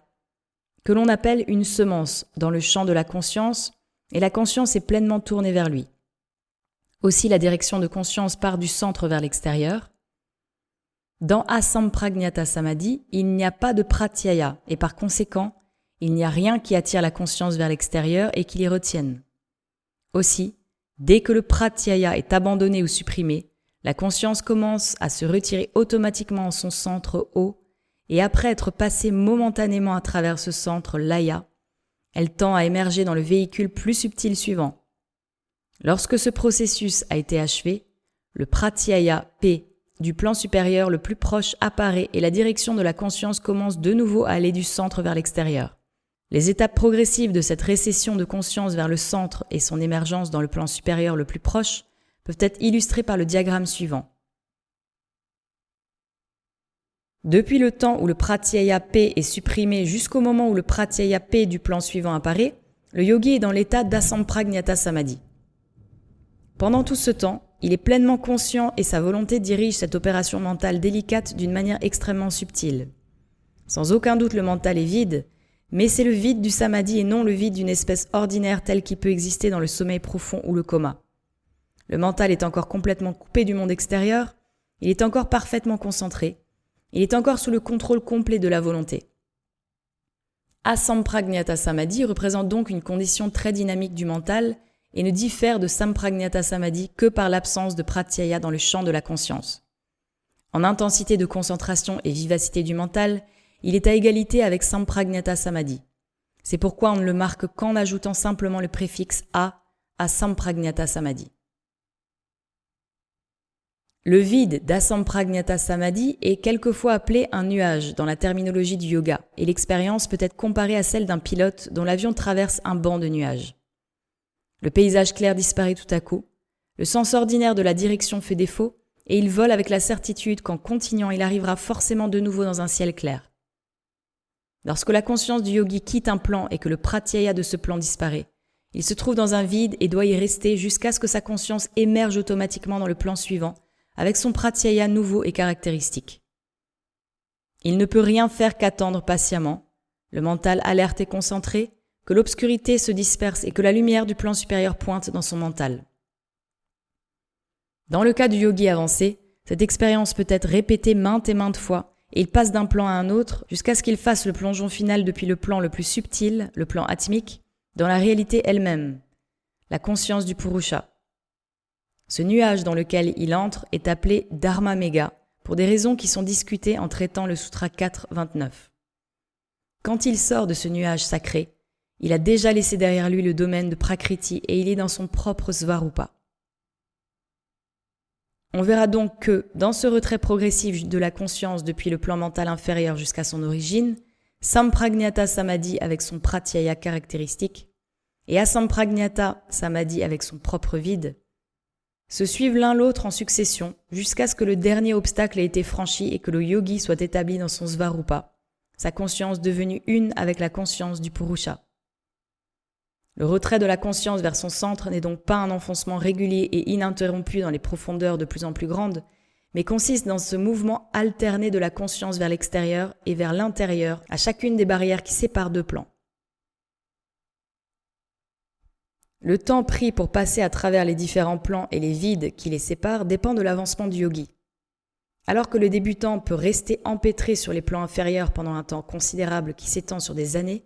que l'on appelle une semence dans le champ de la conscience et la conscience est pleinement tournée vers lui. Aussi, la direction de conscience part du centre vers l'extérieur. Dans Asampragnata Samadhi, il n'y a pas de pratyaya et par conséquent, il n'y a rien qui attire la conscience vers l'extérieur et qui l'y retienne. Aussi, dès que le pratyaya est abandonné ou supprimé, la conscience commence à se retirer automatiquement en son centre haut et après être passée momentanément à travers ce centre laya, elle tend à émerger dans le véhicule plus subtil suivant. Lorsque ce processus a été achevé, le pratyaya P du plan supérieur le plus proche apparaît et la direction de la conscience commence de nouveau à aller du centre vers l'extérieur. Les étapes progressives de cette récession de conscience vers le centre et son émergence dans le plan supérieur le plus proche peuvent être illustrées par le diagramme suivant. Depuis le temps où le pratyaya P est supprimé jusqu'au moment où le pratyaya P du plan suivant apparaît, le yogi est dans l'état d'Asampragnata Samadhi. Pendant tout ce temps, il est pleinement conscient et sa volonté dirige cette opération mentale délicate d'une manière extrêmement subtile. Sans aucun doute, le mental est vide, mais c'est le vide du samadhi et non le vide d'une espèce ordinaire tel qu'il peut exister dans le sommeil profond ou le coma. Le mental est encore complètement coupé du monde extérieur, il est encore parfaitement concentré, il est encore sous le contrôle complet de la volonté. Asampragnata Samadhi représente donc une condition très dynamique du mental et ne diffère de Sampragnata Samadhi que par l'absence de pratyaya dans le champ de la conscience. En intensité de concentration et vivacité du mental, il est à égalité avec Sampragnata Samadhi. C'est pourquoi on ne le marque qu'en ajoutant simplement le préfixe A à Sampragnata Samadhi. Le vide d'Asampragnata Samadhi est quelquefois appelé un nuage dans la terminologie du yoga, et l'expérience peut être comparée à celle d'un pilote dont l'avion traverse un banc de nuages. Le paysage clair disparaît tout à coup, le sens ordinaire de la direction fait défaut, et il vole avec la certitude qu'en continuant, il arrivera forcément de nouveau dans un ciel clair. Lorsque la conscience du yogi quitte un plan et que le pratyaya de ce plan disparaît, il se trouve dans un vide et doit y rester jusqu'à ce que sa conscience émerge automatiquement dans le plan suivant, avec son pratyaya nouveau et caractéristique. Il ne peut rien faire qu'attendre patiemment, le mental alerte et concentré, que l'obscurité se disperse et que la lumière du plan supérieur pointe dans son mental. Dans le cas du yogi avancé, cette expérience peut être répétée maintes et maintes fois, et il passe d'un plan à un autre jusqu'à ce qu'il fasse le plongeon final depuis le plan le plus subtil, le plan atmique, dans la réalité elle-même, la conscience du Purusha. Ce nuage dans lequel il entre est appelé Dharma Megha, pour des raisons qui sont discutées en traitant le Sutra 4.29. Quand il sort de ce nuage sacré, il a déjà laissé derrière lui le domaine de Prakriti et il est dans son propre Svarupa. On verra donc que, dans ce retrait progressif de la conscience depuis le plan mental inférieur jusqu'à son origine, Sampragnata Samadhi avec son pratyaya caractéristique et Asampragnata Samadhi avec son propre vide se suivent l'un l'autre en succession jusqu'à ce que le dernier obstacle ait été franchi et que le yogi soit établi dans son Svarupa, sa conscience devenue une avec la conscience du Purusha. Le retrait de la conscience vers son centre n'est donc pas un enfoncement régulier et ininterrompu dans les profondeurs de plus en plus grandes, mais consiste dans ce mouvement alterné de la conscience vers l'extérieur et vers l'intérieur à chacune des barrières qui séparent deux plans. Le temps pris pour passer à travers les différents plans et les vides qui les séparent dépend de l'avancement du yogi. Alors que le débutant peut rester empêtré sur les plans inférieurs pendant un temps considérable qui s'étend sur des années,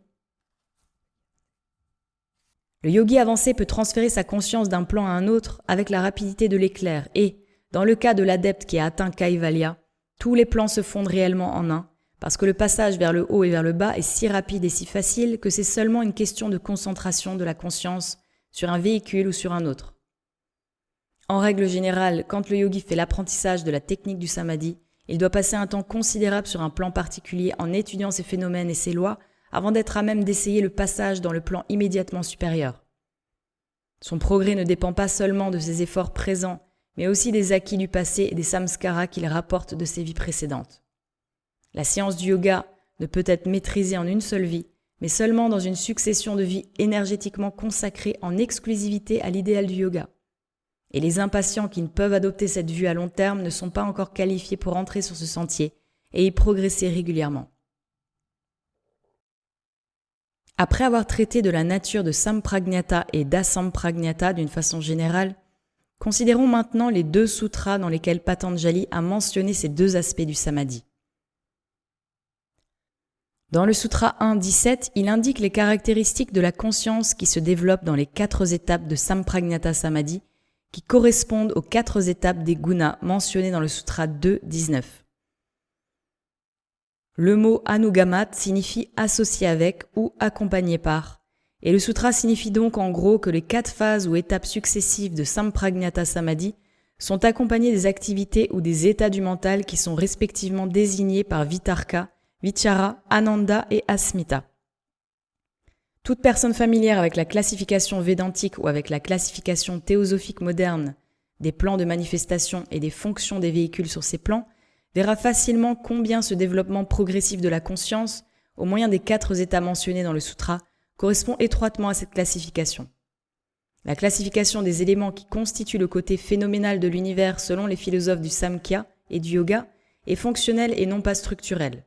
le yogi avancé peut transférer sa conscience d'un plan à un autre avec la rapidité de l'éclair et, dans le cas de l'adepte qui a atteint Kaivalya, tous les plans se fondent réellement en un, parce que le passage vers le haut et vers le bas est si rapide et si facile que c'est seulement une question de concentration de la conscience sur un véhicule ou sur un autre. En règle générale, quand le yogi fait l'apprentissage de la technique du samadhi, il doit passer un temps considérable sur un plan particulier en étudiant ses phénomènes et ses lois avant d'être à même d'essayer le passage dans le plan immédiatement supérieur. Son progrès ne dépend pas seulement de ses efforts présents, mais aussi des acquis du passé et des samskaras qu'il rapporte de ses vies précédentes. La science du yoga ne peut être maîtrisée en une seule vie, mais seulement dans une succession de vies énergétiquement consacrées en exclusivité à l'idéal du yoga. Et les impatients qui ne peuvent adopter cette vue à long terme ne sont pas encore qualifiés pour entrer sur ce sentier et y progresser régulièrement. Après avoir traité de la nature de Sampragnata et d'Asampragnata d'une façon générale, considérons maintenant les deux sutras dans lesquels Patanjali a mentionné ces deux aspects du samadhi. Dans le Sutra 1.17, il indique les caractéristiques de la conscience qui se développent dans les 4 étapes de Sampragnata Samadhi qui correspondent aux 4 étapes des gunas mentionnées dans le Sutra 2.19. Le mot anugamat signifie associé avec ou accompagné par, et le sutra signifie donc en gros que les 4 phases ou étapes successives de Sampragnata Samadhi sont accompagnées des activités ou des états du mental qui sont respectivement désignés par Vitarka, Vichara, Ananda et Asmita. Toute personne familière avec la classification védantique ou avec la classification théosophique moderne des plans de manifestation et des fonctions des véhicules sur ces plans verra facilement combien ce développement progressif de la conscience, au moyen des 4 états mentionnés dans le sutra, correspond étroitement à cette classification. La classification des éléments qui constituent le côté phénoménal de l'univers selon les philosophes du Samkhya et du Yoga est fonctionnelle et non pas structurelle.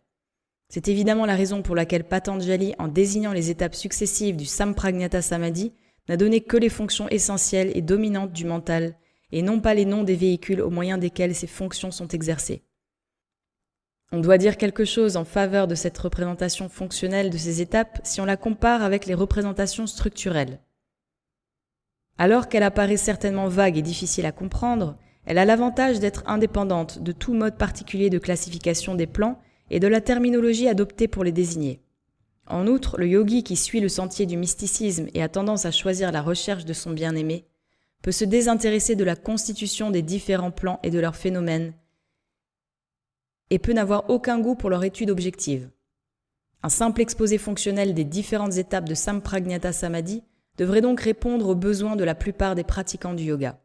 C'est évidemment la raison pour laquelle Patanjali, en désignant les étapes successives du Samprajñata Samadhi, n'a donné que les fonctions essentielles et dominantes du mental, et non pas les noms des véhicules au moyen desquels ces fonctions sont exercées. On doit dire quelque chose en faveur de cette représentation fonctionnelle de ces étapes si on la compare avec les représentations structurelles. Alors qu'elle apparaît certainement vague et difficile à comprendre, elle a l'avantage d'être indépendante de tout mode particulier de classification des plans et de la terminologie adoptée pour les désigner. En outre, le yogi qui suit le sentier du mysticisme et a tendance à choisir la recherche de son bien-aimé peut se désintéresser de la constitution des différents plans et de leurs phénomènes et peut n'avoir aucun goût pour leur étude objective. Un simple exposé fonctionnel des différentes étapes de Samprajñata Samadhi devrait donc répondre aux besoins de la plupart des pratiquants du yoga.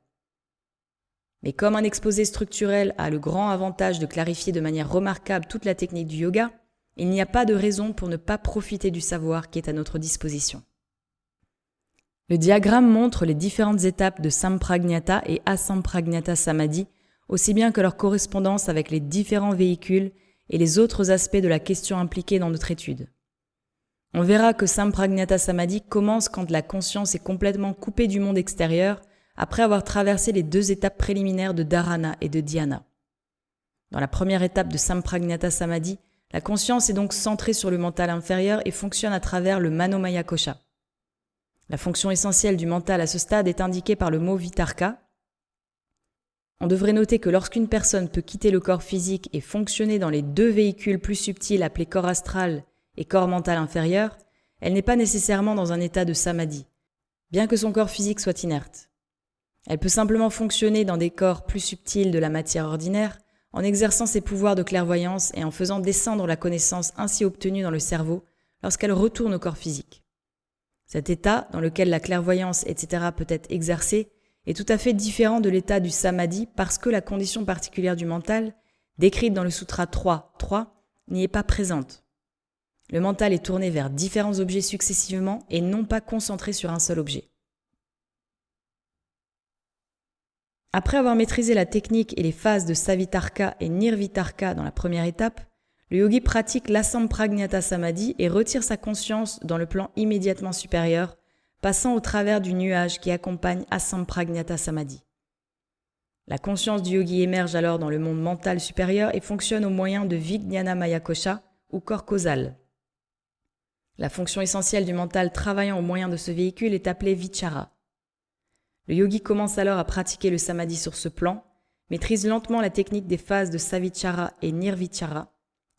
Mais comme un exposé structurel a le grand avantage de clarifier de manière remarquable toute la technique du yoga, il n'y a pas de raison pour ne pas profiter du savoir qui est à notre disposition. Le diagramme montre les différentes étapes de Samprajñata et Asamprajñata Samadhi, aussi bien que leur correspondance avec les différents véhicules et les autres aspects de la question impliquée dans notre étude. On verra que Samprajñata Samadhi commence quand la conscience est complètement coupée du monde extérieur, après avoir traversé les 2 étapes préliminaires de Dharana et de Dhyana. Dans la première étape de Samprajñata Samadhi, la conscience est donc centrée sur le mental inférieur et fonctionne à travers le Manomaya Kosha. La fonction essentielle du mental à ce stade est indiquée par le mot vitarka. On devrait noter que lorsqu'une personne peut quitter le corps physique et fonctionner dans les 2 véhicules plus subtils appelés corps astral et corps mental inférieur, elle n'est pas nécessairement dans un état de samadhi, bien que son corps physique soit inerte. Elle peut simplement fonctionner dans des corps plus subtils de la matière ordinaire en exerçant ses pouvoirs de clairvoyance et en faisant descendre la connaissance ainsi obtenue dans le cerveau lorsqu'elle retourne au corps physique. Cet état, dans lequel la clairvoyance, etc. peut être exercée, est tout à fait différent de l'état du samadhi parce que la condition particulière du mental, décrite dans le Sutra 3.3, n'y est pas présente. Le mental est tourné vers différents objets successivement et non pas concentré sur un seul objet. Après avoir maîtrisé la technique et les phases de Savitarka et Nirvitarka dans la première étape, le yogi pratique l'Asamprajñata Samadhi et retire sa conscience dans le plan immédiatement supérieur, passant au travers du nuage qui accompagne Asamprajñata Samadhi. La conscience du yogi émerge alors dans le monde mental supérieur et fonctionne au moyen de Vijnana Maya Kosha ou corps causal. La fonction essentielle du mental travaillant au moyen de ce véhicule est appelée Vichara. Le yogi commence alors à pratiquer le samadhi sur ce plan, maîtrise lentement la technique des phases de Savichara et Nirvichara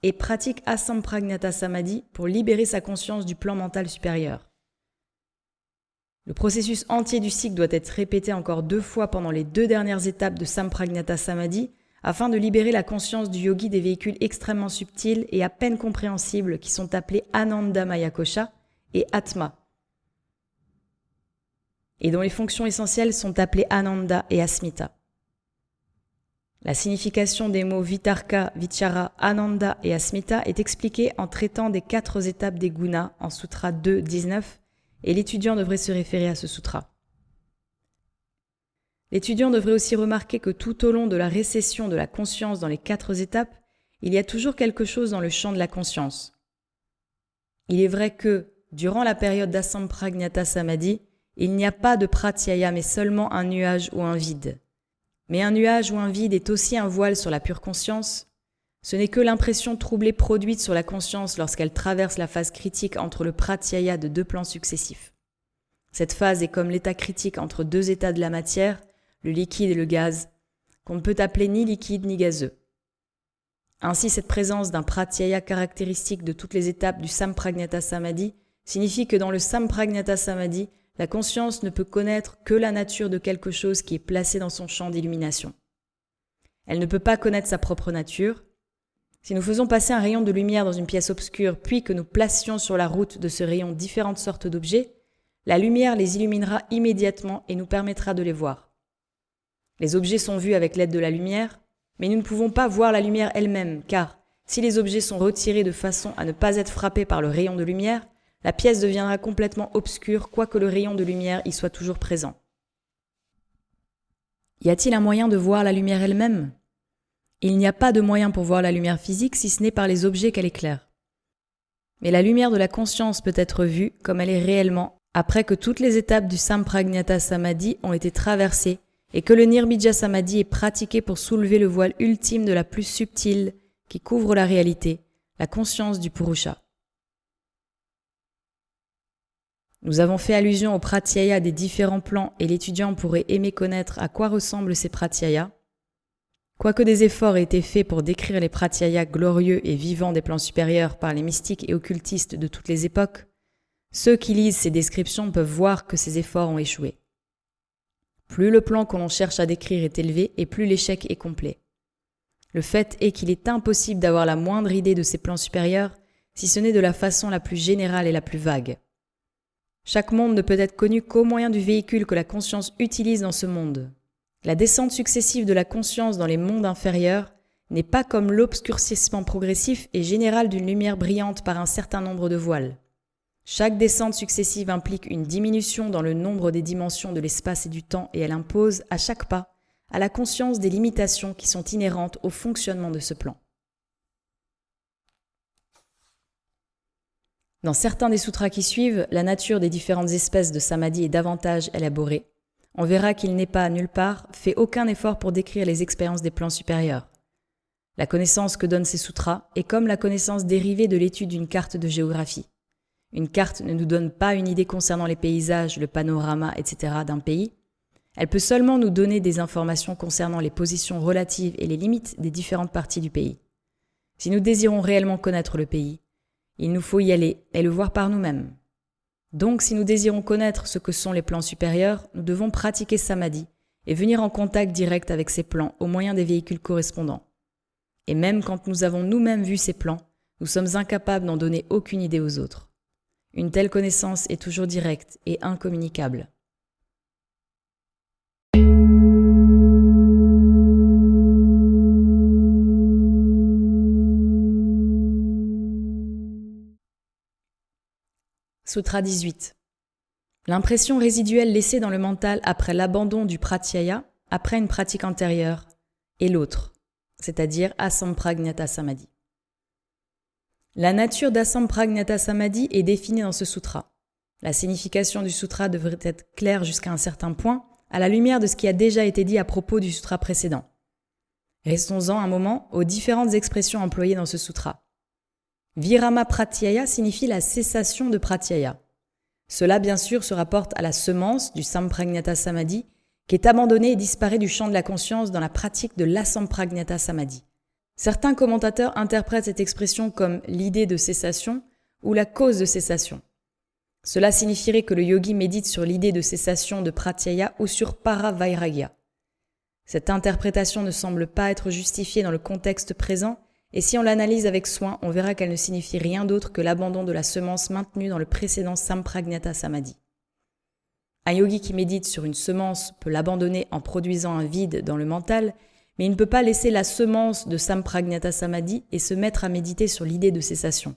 et pratique Asamprajñata Samadhi pour libérer sa conscience du plan mental supérieur. Le processus entier du cycle doit être répété encore 2 fois pendant les 2 dernières étapes de Samprajñata Samadhi afin de libérer la conscience du yogi des véhicules extrêmement subtils et à peine compréhensibles qui sont appelés Ananda Maya Kosha et Atma, et dont les fonctions essentielles sont appelées Ananda et Asmita. La signification des mots Vitarka, Vichara, Ananda et Asmita est expliquée en traitant des 4 étapes des gunas en Sutra 2.19 et l'étudiant devrait se référer à ce sutra. L'étudiant devrait aussi remarquer que tout au long de la récession de la conscience dans les 4 étapes, il y a toujours quelque chose dans le champ de la conscience. Il est vrai que, durant la période d'Asamprajñata Samadhi, il n'y a pas de pratyaya mais seulement un nuage ou un vide. Mais un nuage ou un vide est aussi un voile sur la pure conscience. Ce n'est que l'impression troublée produite sur la conscience lorsqu'elle traverse la phase critique entre le pratyaya de 2 plans successifs. Cette phase est comme l'état critique entre 2 états de la matière, le liquide et le gaz, qu'on ne peut appeler ni liquide ni gazeux. Ainsi, cette présence d'un pratyaya caractéristique de toutes les étapes du Samprajñata Samadhi signifie que dans le Samprajñata Samadhi, la conscience ne peut connaître que la nature de quelque chose qui est placé dans son champ d'illumination. Elle ne peut pas connaître sa propre nature. Si nous faisons passer un rayon de lumière dans une pièce obscure, puis que nous placions sur la route de ce rayon différentes sortes d'objets, la lumière les illuminera immédiatement et nous permettra de les voir. Les objets sont vus avec l'aide de la lumière, mais nous ne pouvons pas voir la lumière elle-même, car si les objets sont retirés de façon à ne pas être frappés par le rayon de lumière, la pièce deviendra complètement obscure, quoique le rayon de lumière y soit toujours présent. Y a-t-il un moyen de voir la lumière elle-même ? Il n'y a pas de moyen pour voir la lumière physique si ce n'est par les objets qu'elle éclaire. Mais la lumière de la conscience peut être vue comme elle est réellement après que toutes les étapes du Samprajñata Samadhi ont été traversées et que le Nirbija Samadhi est pratiqué pour soulever le voile ultime de la plus subtile qui couvre la réalité, la conscience du Purusha. Nous avons fait allusion aux pratyayas des différents plans et l'étudiant pourrait aimer connaître à quoi ressemblent ces pratyayas. Quoique des efforts aient été faits pour décrire les pratyayas glorieux et vivants des plans supérieurs par les mystiques et occultistes de toutes les époques, ceux qui lisent ces descriptions peuvent voir que ces efforts ont échoué. Plus le plan que l'on cherche à décrire est élevé et plus l'échec est complet. Le fait est qu'il est impossible d'avoir la moindre idée de ces plans supérieurs si ce n'est de la façon la plus générale et la plus vague. Chaque monde ne peut être connu qu'au moyen du véhicule que la conscience utilise dans ce monde. La descente successive de la conscience dans les mondes inférieurs n'est pas comme l'obscurcissement progressif et général d'une lumière brillante par un certain nombre de voiles. Chaque descente successive implique une diminution dans le nombre des dimensions de l'espace et du temps et elle impose, à chaque pas, à la conscience des limitations qui sont inhérentes au fonctionnement de ce plan. Dans certains des sutras qui suivent, la nature des différentes espèces de samadhi est davantage élaborée. On verra qu'il n'est pas, nulle part, fait aucun effort pour décrire les expériences des plans supérieurs. La connaissance que donnent ces sutras est comme la connaissance dérivée de l'étude d'une carte de géographie. Une carte ne nous donne pas une idée concernant les paysages, le panorama, etc. d'un pays. Elle peut seulement nous donner des informations concernant les positions relatives et les limites des différentes parties du pays. Si nous désirons réellement connaître le pays, il nous faut y aller et le voir par nous-mêmes. Donc, si nous désirons connaître ce que sont les plans supérieurs, nous devons pratiquer samadhi et venir en contact direct avec ces plans au moyen des véhicules correspondants. Et même quand nous avons nous-mêmes vu ces plans, nous sommes incapables d'en donner aucune idée aux autres. Une telle connaissance est toujours directe et incommunicable. Sutra 18. L'impression résiduelle laissée dans le mental après l'abandon du pratyaya, après une pratique antérieure, et l'autre, c'est-à-dire Asamprajñata Samadhi. La nature d'Asamprajñata Samadhi est définie dans ce sutra. La signification du sutra devrait être claire jusqu'à un certain point, à la lumière de ce qui a déjà été dit à propos du sutra précédent. Restons-en un moment aux différentes expressions employées dans ce sutra. Virama pratyaya signifie la cessation de pratyaya. Cela, bien sûr, se rapporte à la semence du Samprajñata Samadhi qui est abandonnée et disparaît du champ de la conscience dans la pratique de l'Asamprajñata Samadhi. Certains commentateurs interprètent cette expression comme l'idée de cessation ou la cause de cessation. Cela signifierait que le yogi médite sur l'idée de cessation de pratyaya ou sur paravairagya. Cette interprétation ne semble pas être justifiée dans le contexte présent et si on l'analyse avec soin, on verra qu'elle ne signifie rien d'autre que l'abandon de la semence maintenue dans le précédent Samprajñata Samadhi. Un yogi qui médite sur une semence peut l'abandonner en produisant un vide dans le mental, mais il ne peut pas laisser la semence de Samprajñata Samadhi et se mettre à méditer sur l'idée de cessation.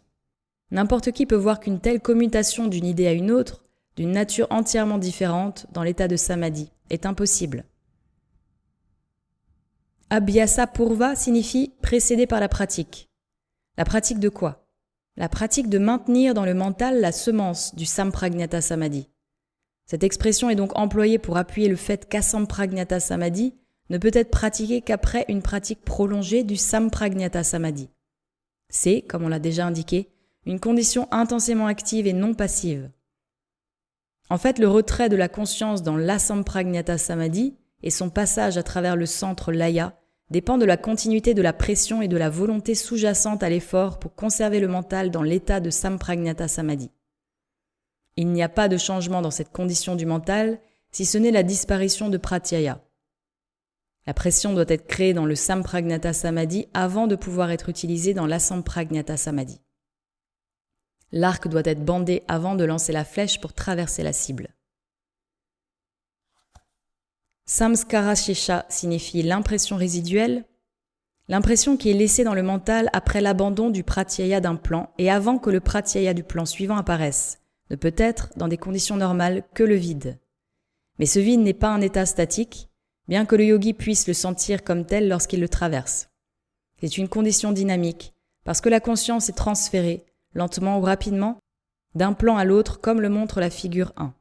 N'importe qui peut voir qu'une telle commutation d'une idée à une autre, d'une nature entièrement différente dans l'état de Samadhi, est impossible. Abhyasa Purva signifie précédé par la pratique. La pratique de quoi ? La pratique de maintenir dans le mental la semence du Samprajñata Samadhi. Cette expression est donc employée pour appuyer le fait qu'Asamprajñata Samadhi ne peut être pratiqué qu'après une pratique prolongée du Samprajñata Samadhi. C'est, comme on l'a déjà indiqué, une condition intensément active et non passive. En fait, le retrait de la conscience dans l'Asamprajñata Samadhi et son passage à travers le centre laya dépend de la continuité de la pression et de la volonté sous-jacente à l'effort pour conserver le mental dans l'état de Samprajñata Samadhi. Il n'y a pas de changement dans cette condition du mental si ce n'est la disparition de pratyaya. La pression doit être créée dans le Sampragnata Samadhi avant de pouvoir être utilisée dans l'Asampragnata Samadhi. L'arc doit être bandé avant de lancer la flèche pour traverser la cible. Samskara Shesha signifie l'impression résiduelle, l'impression qui est laissée dans le mental après l'abandon du pratyaya d'un plan et avant que le pratyaya du plan suivant apparaisse, ne peut être, dans des conditions normales, que le vide. Mais ce vide n'est pas un état statique, bien que le yogi puisse le sentir comme tel lorsqu'il le traverse. C'est une condition dynamique, parce que la conscience est transférée, lentement ou rapidement, d'un plan à l'autre comme le montre la figure 1.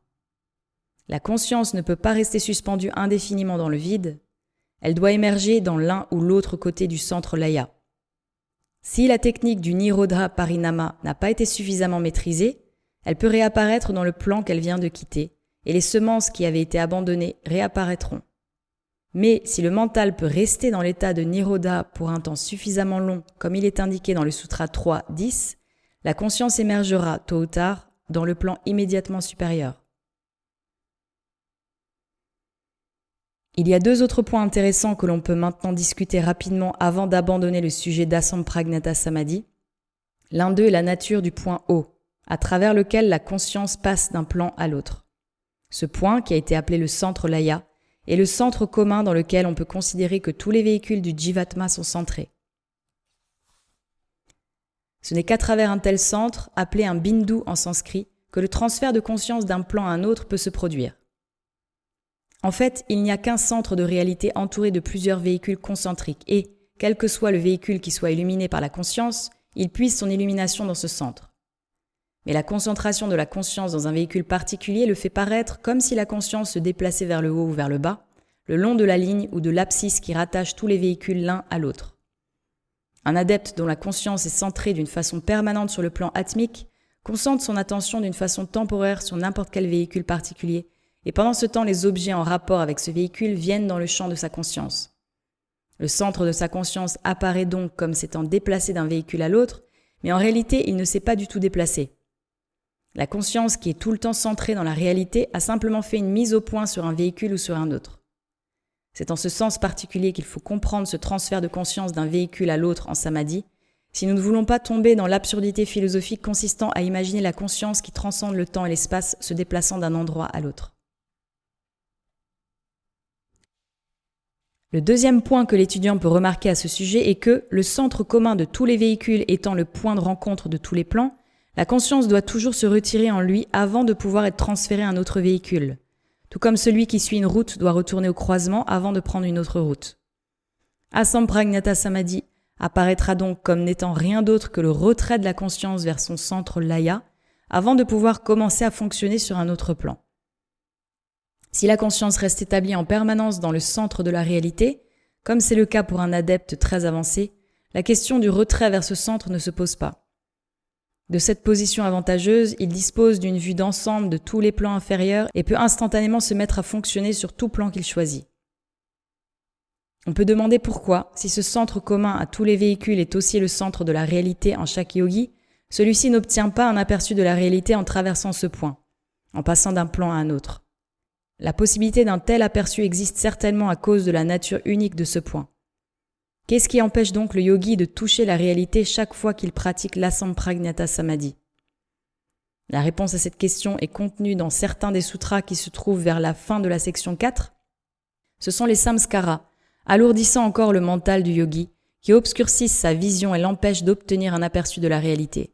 La conscience ne peut pas rester suspendue indéfiniment dans le vide, elle doit émerger dans l'un ou l'autre côté du centre laya. Si la technique du Nirodha Parinama n'a pas été suffisamment maîtrisée, elle peut réapparaître dans le plan qu'elle vient de quitter, et les semences qui avaient été abandonnées réapparaîtront. Mais si le mental peut rester dans l'état de Nirodha pour un temps suffisamment long, comme il est indiqué dans le Sutra 3.10, la conscience émergera, tôt ou tard, dans le plan immédiatement supérieur. Il y a 2 autres points intéressants que l'on peut maintenant discuter rapidement avant d'abandonner le sujet d'Asampragnata Samadhi. L'un d'eux est la nature du point haut, à travers lequel la conscience passe d'un plan à l'autre. Ce point, qui a été appelé le centre laya, est le centre commun dans lequel on peut considérer que tous les véhicules du Jivatma sont centrés. Ce n'est qu'à travers un tel centre, appelé un bindu en sanskrit, que le transfert de conscience d'un plan à un autre peut se produire. En fait, il n'y a qu'un centre de réalité entouré de plusieurs véhicules concentriques et, quel que soit le véhicule qui soit illuminé par la conscience, il puise son illumination dans ce centre. Mais la concentration de la conscience dans un véhicule particulier le fait paraître comme si la conscience se déplaçait vers le haut ou vers le bas, le long de la ligne ou de l'abscisse qui rattache tous les véhicules l'un à l'autre. Un adepte dont la conscience est centrée d'une façon permanente sur le plan atmique concentre son attention d'une façon temporaire sur n'importe quel véhicule particulier, et pendant ce temps, les objets en rapport avec ce véhicule viennent dans le champ de sa conscience. Le centre de sa conscience apparaît donc comme s'étant déplacé d'un véhicule à l'autre, mais en réalité, il ne s'est pas du tout déplacé. La conscience qui est tout le temps centrée dans la réalité a simplement fait une mise au point sur un véhicule ou sur un autre. C'est en ce sens particulier qu'il faut comprendre ce transfert de conscience d'un véhicule à l'autre en samadhi, si nous ne voulons pas tomber dans l'absurdité philosophique consistant à imaginer la conscience qui transcende le temps et l'espace se déplaçant d'un endroit à l'autre. Le deuxième point que l'étudiant peut remarquer à ce sujet est que, le centre commun de tous les véhicules étant le point de rencontre de tous les plans, la conscience doit toujours se retirer en lui avant de pouvoir être transférée à un autre véhicule, tout comme celui qui suit une route doit retourner au croisement avant de prendre une autre route. Asampragnata Samadhi apparaîtra donc comme n'étant rien d'autre que le retrait de la conscience vers son centre laya avant de pouvoir commencer à fonctionner sur un autre plan. Si la conscience reste établie en permanence dans le centre de la réalité, comme c'est le cas pour un adepte très avancé, la question du retrait vers ce centre ne se pose pas. De cette position avantageuse, il dispose d'une vue d'ensemble de tous les plans inférieurs et peut instantanément se mettre à fonctionner sur tout plan qu'il choisit. On peut demander pourquoi, si ce centre commun à tous les véhicules est aussi le centre de la réalité en chaque yogi, celui-ci n'obtient pas un aperçu de la réalité en traversant ce point, en passant d'un plan à un autre. La possibilité d'un tel aperçu existe certainement à cause de la nature unique de ce point. Qu'est-ce qui empêche donc le yogi de toucher la réalité chaque fois qu'il pratique l'Asampragnata Samadhi ? La réponse à cette question est contenue dans certains des sutras qui se trouvent vers la fin de la section 4. Ce sont les samskaras, alourdissant encore le mental du yogi, qui obscurcissent sa vision et l'empêchent d'obtenir un aperçu de la réalité.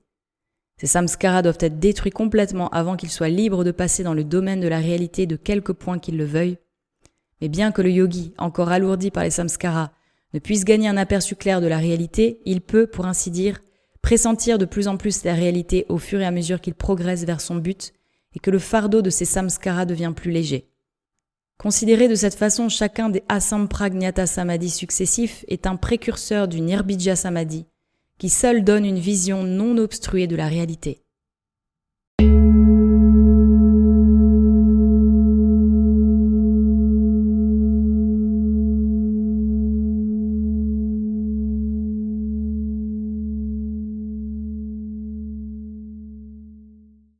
Ces samskaras doivent être détruits complètement avant qu'il soit libre de passer dans le domaine de la réalité de quelque point qu'il le veuille. Mais bien que le yogi, encore alourdi par les samskaras, ne puisse gagner un aperçu clair de la réalité, il peut, pour ainsi dire, pressentir de plus en plus la réalité au fur et à mesure qu'il progresse vers son but et que le fardeau de ces samskaras devient plus léger. Considéré de cette façon, chacun des Asampragnata Samadhi successifs est un précurseur du Nirbija Samadhi, qui seul donne une vision non obstruée de la réalité.